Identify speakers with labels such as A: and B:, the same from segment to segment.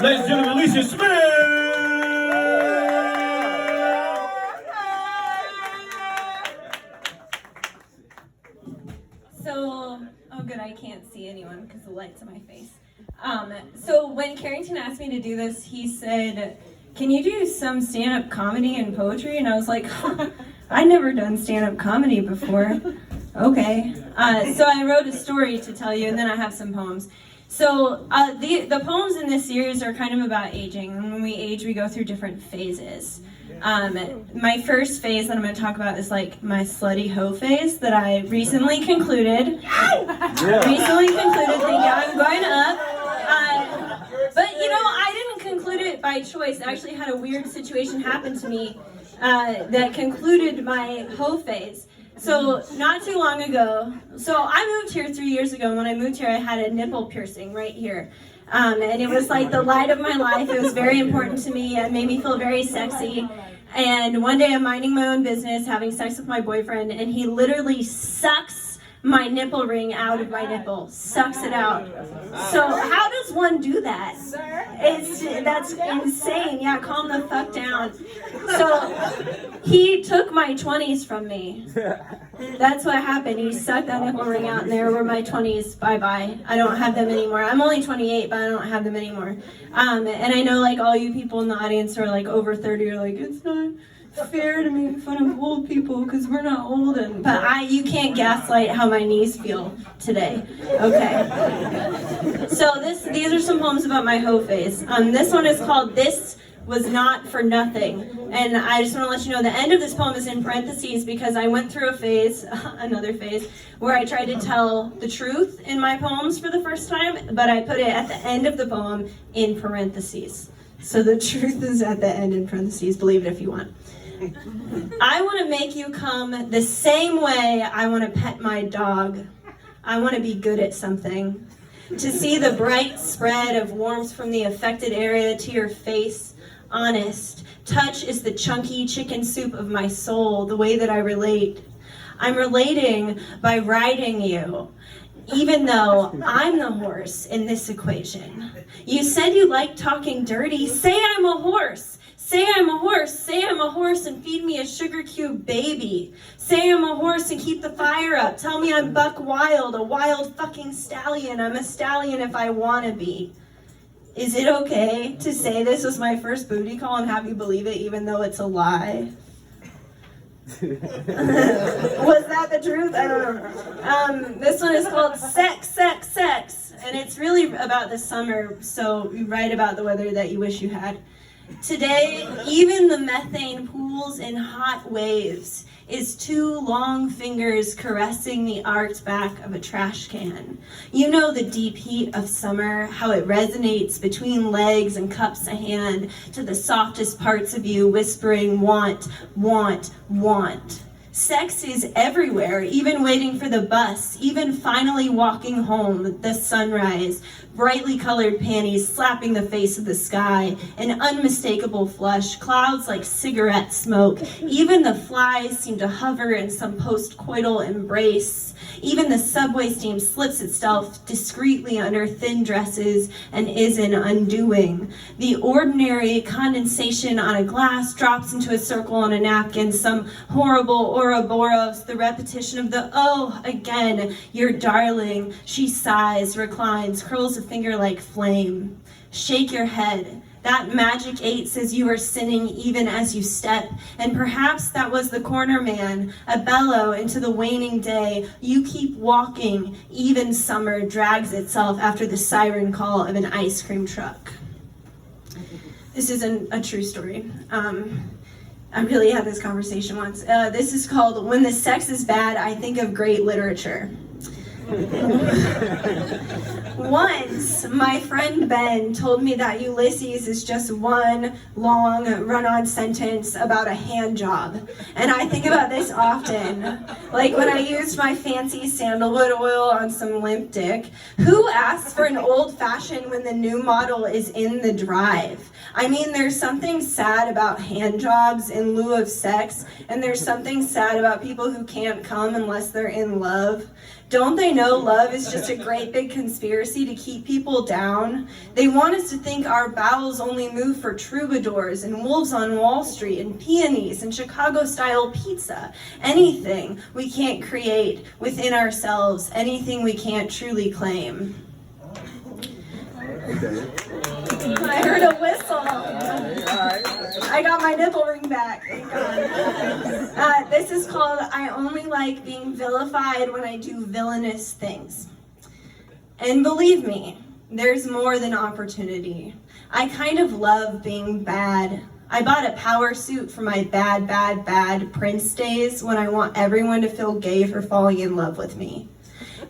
A: Ladies and gentlemen, Elysia Smith!
B: Good, I can't see anyone because the light's in my face. So when Carrington asked me to do this, he said, can you do some stand-up comedy and poetry? And I was like, I'd never done stand-up comedy before. Okay. So I wrote a story to tell you, and then I have some poems. So the poems in this series are kind of about aging. And when we age, we go through different phases. My first phase that I'm going to talk about is like my slutty hoe phase that I recently concluded. Thank you, I'm going up. But you know, I didn't conclude it by choice. I actually had a weird situation happen to me that concluded my hoe phase. So not too long ago, so I moved here 3 years ago, and when I moved here I had a nipple piercing right here. And it was like the light of my life. It was very important to me. It made me feel very sexy. And one day I'm minding my own business, having sex with my boyfriend, and he literally sucks my nipple ring out of my nipple. Sucks it out. So how does one do that? That's insane. Yeah, calm the fuck down. So he took my 20s from me. That's what happened. He sucked that nipple ring out, and there were my 20s. Bye-bye. I don't have them anymore. I'm only 28, but I don't have them anymore. And I know like all you people in the audience are like over 30 are like, it's not fair to make fun of old people because we're not old. But you can't gaslight how my knees feel today. Okay. So these are some poems about my hoe phase. This one is called This Was Not for Nothing. And I just want to let you know the end of this poem is in parentheses because I went through a phase, another phase, where I tried to tell the truth in my poems for the first time, but I put it at the end of the poem in parentheses. So the truth is at the end in parentheses, believe it if you want. I want to make you come the same way I want to pet my dog. I want to be good at something. To see the bright spread of warmth from the affected area to your face. Honest. Touch is the chunky chicken soup of my soul, the way that I relate. I'm relating by riding you, even though I'm the horse in this equation. You said you liked talking dirty. Say I'm a horse. Say I'm a horse. Say I'm a horse and feed me a sugar cube baby. Say I'm a horse and keep the fire up. Tell me I'm buck wild, a wild fucking stallion. I'm a stallion if I want to be. Is it okay to say this was my first booty call and have you believe it even though it's a lie? Was that the truth? I don't know. This one is called Sex, Sex, Sex. And it's really about the summer, so you write about the weather that you wish you had. Today, even the methane pools in hot waves is two long fingers caressing the arched back of a trash can. You know the deep heat of summer, how it resonates between legs and cups a hand to the softest parts of you whispering want, want, want. Sex is everywhere, even waiting for the bus, even finally walking home, the sunrise, brightly colored panties slapping the face of the sky, an unmistakable flush, clouds like cigarette smoke. Even the flies seem to hover in some post-coital embrace. Even the subway steam slips itself discreetly under thin dresses and is an undoing. The ordinary condensation on a glass drops into a circle on a napkin, some horrible Ouroboros, the repetition of the oh again, your darling. She sighs, reclines, curls a finger like flame. Shake your head. That magic 8 says you are sinning even as you step. And perhaps that was the corner man, a bellow into the waning day. You keep walking, even summer drags itself after the siren call of an ice cream truck. This isn't a true story. I really had this conversation once. This is called When the Sex is Bad, I Think of Great Literature. Once, my friend Ben told me that Ulysses is just one long run-on sentence about a hand job. And I think about this often. Like when I used my fancy sandalwood oil on some limp dick. Who asks for an old-fashioned when the new model is in the drive? I mean, there's something sad about hand jobs in lieu of sex, and there's something sad about people who can't come unless they're in love.
C: Don't they know love is just a great big conspiracy to keep people down? They want us to think our bowels only move for troubadours and wolves on Wall Street and peonies and Chicago-style pizza. Anything we can't create within ourselves, anything we can't truly claim. I heard a whistle. I got my nipple ring back. Thank God. This is called I Only Like Being Vilified When I Do Villainous Things. And believe me, there's more than opportunity. I kind of love being bad. I bought a power suit for my bad Prince days when I want everyone to feel gay for falling in love with me.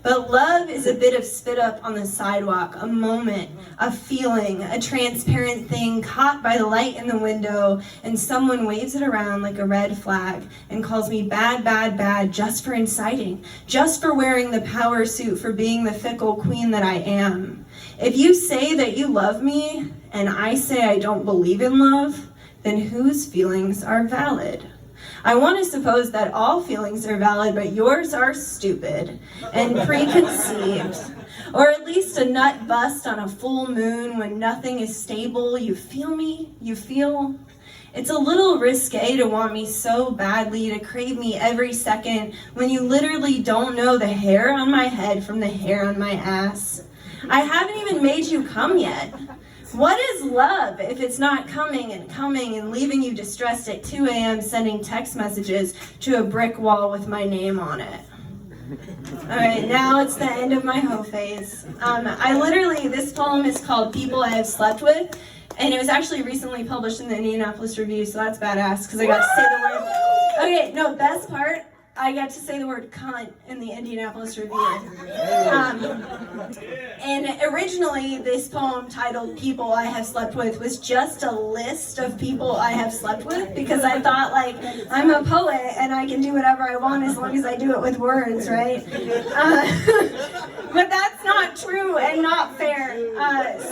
C: But love is a bit of spit up on the sidewalk, a moment, a feeling, a transparent thing caught by the light in the window, and someone waves it around like a red flag and calls me bad just for inciting, just for wearing the power suit, for being the fickle queen that I am. If you say that you love me and I say I don't believe in love, then whose feelings are valid? I want to suppose that all feelings are valid, but yours are stupid and preconceived. Or at least a nut bust on a full moon when nothing is stable. You feel me? You feel? It's a little risque to want me so badly, to crave me every second, when you literally don't know the hair on my head from the hair on my ass. I haven't even made you come yet. What is love if it's not coming and leaving you distressed at 2 a.m. sending text messages to a brick wall with my name on it? All right, now it's the end of my hoe phase. This poem is called People I Have Slept With, and it was actually recently published in the Indianapolis Review, so that's badass because I got to say the word. Okay, no, best part, I got to say the word cunt in the Indianapolis Review. And originally, this poem titled People I Have Slept With was just a list of people I have slept with, because I thought, like, I'm a poet and I can do whatever I want as long as I do it with words, right? But that's not true and not fair.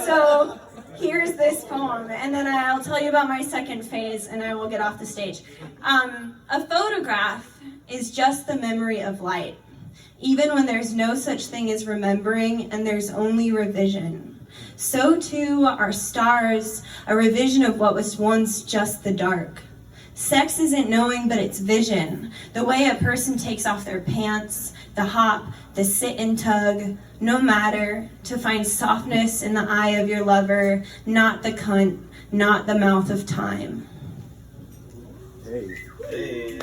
C: So here's this poem, and then I'll tell you about my second phase and I will get off the stage. A photograph is just the memory of light, even when there's no such thing as remembering and there's only revision. So too are stars a revision of what was once just the dark. Sex isn't knowing, but it's vision, the way a person takes off their pants, the hop, the sit and tug, no matter, to find softness in the eye of your lover, not the cunt, not the mouth of time.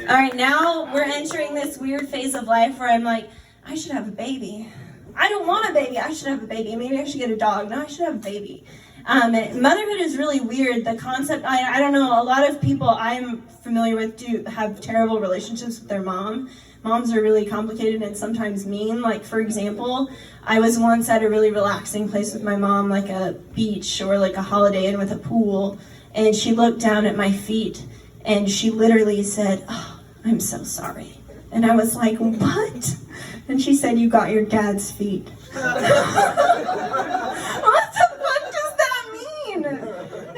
C: All right, now we're entering this weird phase of life where I'm like, I should have a baby. I don't want a baby, I should have a baby. Maybe I should get a dog. No, I should have a baby. Motherhood is really weird. The concept, I don't know, a lot of people I'm familiar with do have terrible relationships with their mom. Moms are really complicated and sometimes mean. Like, for example, I was once at a really relaxing place with my mom, like a beach or like a Holiday Inn with a pool, and she looked down at my feet and she literally said, "Oh, I'm so sorry." And I was like, "What?" And she said, "You got your dad's feet." What the fuck does that mean?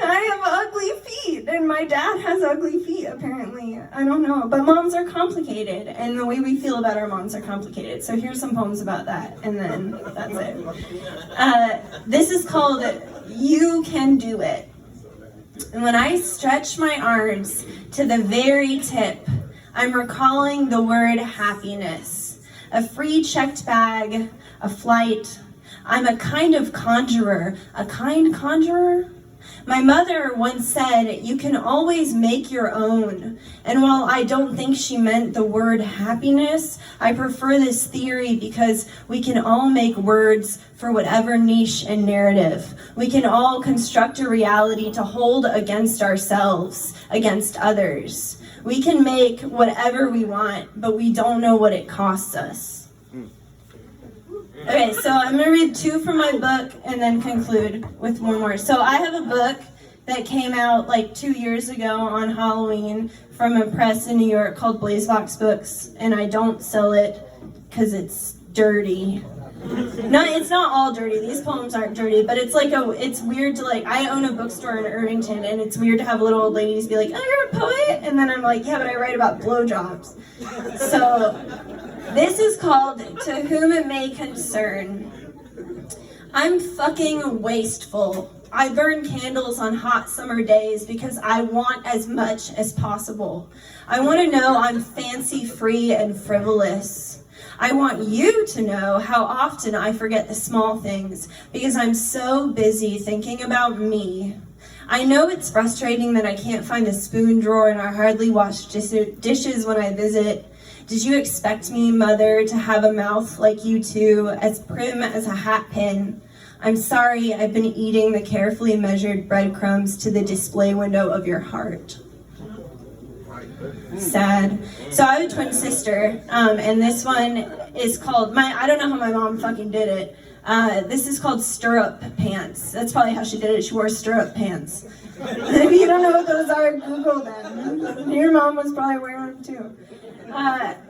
C: I have ugly feet, and my dad has ugly feet, apparently. I don't know, but moms are complicated, and the way we feel about our moms are complicated. So here's some poems about that, and then that's it. This is called You Can Do It. And when I stretch my arms to the very tip, I'm recalling the word happiness. A free checked bag, a flight. I'm a kind of conjurer. A kind conjurer? My mother once said, you can always make your own. And while I don't think she meant the word happiness, I prefer this theory because we can all make words for whatever niche and narrative. We can all construct a reality to hold against ourselves, against others. We can make whatever we want, but we don't know what it costs us. Okay, so I'm going to read 2 from my book and then conclude with one more. So I have a book that came out like 2 years ago on Halloween from a press in New York called Blazebox Books, and I don't sell it because it's dirty. No, it's not all dirty. These poems aren't dirty, but it's like it's weird to like, I own a bookstore in Irvington, and it's weird to have little old ladies be like, "Oh, you're a poet?" And then I'm like, "Yeah, but I write about blowjobs." So This is called To Whom It May Concern. I'm fucking wasteful. I burn candles on hot summer days because I want as much as possible. I want to know I'm fancy free and frivolous. I want you to know how often I forget the small things because I'm so busy thinking about me. I know it's frustrating that I can't find the spoon drawer and I hardly wash dishes when I visit. Did you expect me, mother, to have a mouth like you two, as prim as a hat pin? I'm sorry, I've been eating the carefully measured breadcrumbs to the display window of your heart. Sad. So I have a twin sister, and this one is called, I don't know how my mom fucking did it. This is called stirrup pants. That's probably how she did it. She wore stirrup pants. If you don't know what those are, Google them. Your mom was probably wearing them too.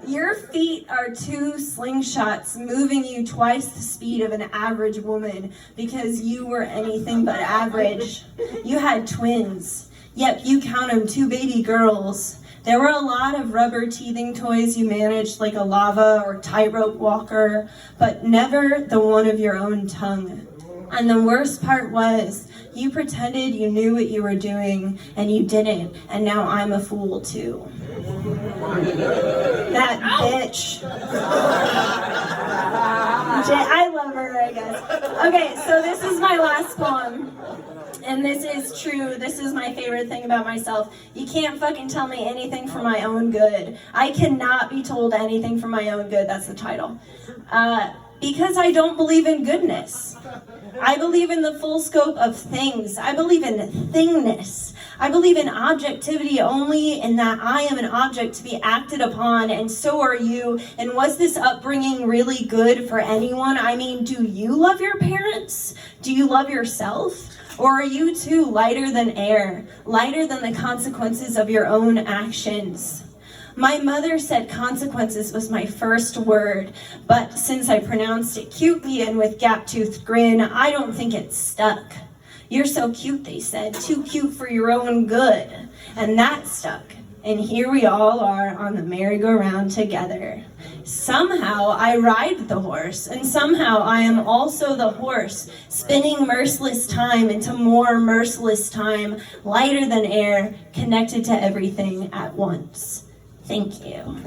C: Your feet are two slingshots moving you twice the speed of an average woman because you were anything but average. You had twins. Yep, you count them, 2 baby girls. There were a lot of rubber teething toys you managed, like a lava or tightrope walker, but never the one of your own tongue. And the worst part was, you pretended you knew what you were doing, and you didn't, and now I'm a fool too. That bitch. I love her, I guess. Okay, so this is my last poem. And this is true. This is my favorite thing about myself. You can't fucking tell me anything for my own good. I cannot be told anything for my own good. That's the title. Because I don't believe in goodness. I believe in the full scope of things. I believe in thingness. I believe in objectivity only, in that I am an object to be acted upon, and so are you. And was this upbringing really good for anyone? I mean, do you love your parents? Do you love yourself? Or are you too lighter than air, lighter than the consequences of your own actions? My mother said consequences was my first word, but since I pronounced it cutely and with gap-toothed grin, I don't think it stuck. You're so cute, they said, too cute for your own good. And that stuck. And here we all are on the merry-go-round together. Somehow I ride the horse, and somehow I am also the horse, spinning merciless time into more merciless time, lighter than air, connected to everything at once. Thank you.